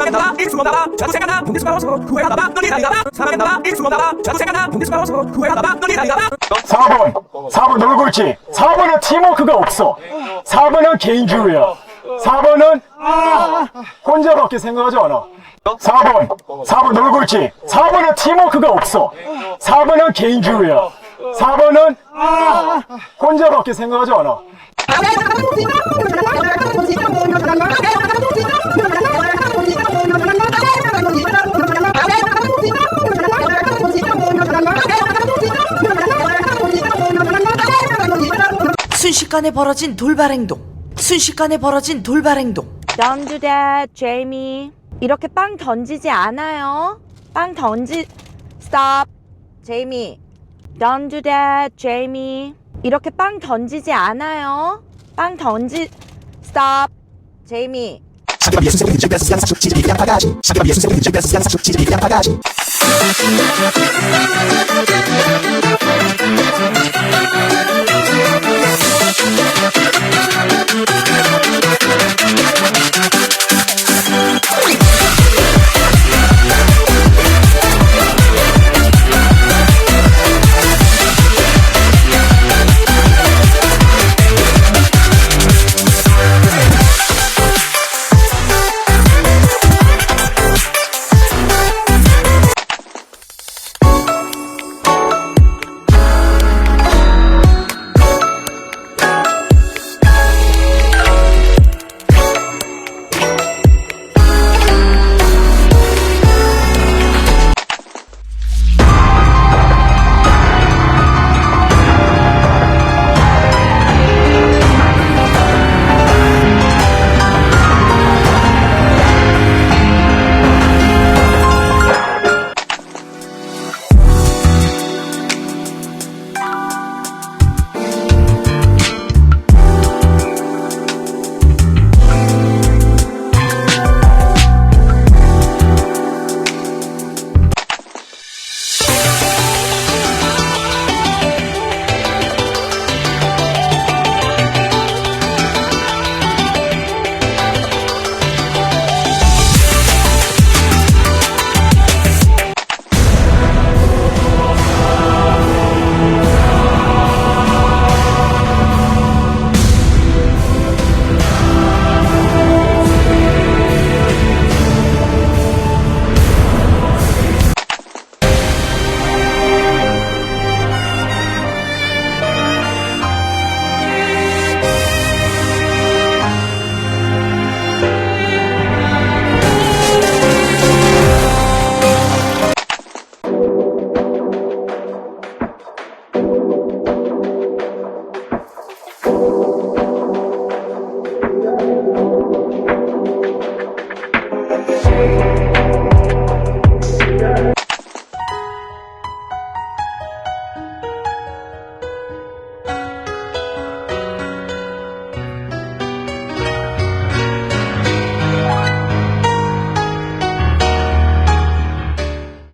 사랑한다 익숙하다 자꾸 생각나 동네 수가로서 후회하다가 널리 다니다가 사랑한다 익숙하다 자꾸 생각나 동네 수가로서 후회하다가 널리 다니다가 4번 놀고 있지. 4번은 팀워크가 없어. 4번은 개인주의야. 4번은 혼자밖에 생각하지 않아. 4번 놀고 있지. 4번은 팀워크가 없어. 4번은 개인주의야. 4번은 혼자밖에 생각하지 않아. 순식간에 벌어진 돌발 행동. 순식간에 벌어진 돌발 행동. Don't do that, Jamie. 이렇게 빵 던지지 않아요. Stop, Jamie. Don't do that, Jamie. 이렇게 빵 던지지 않아요. Stop, Jamie. 상대방 예순 세븐 늦은 뺏어 양사축 치즈리 양파가지 상대방 예순 세븐 늦은 뺏어 양사축 치즈리 양파가지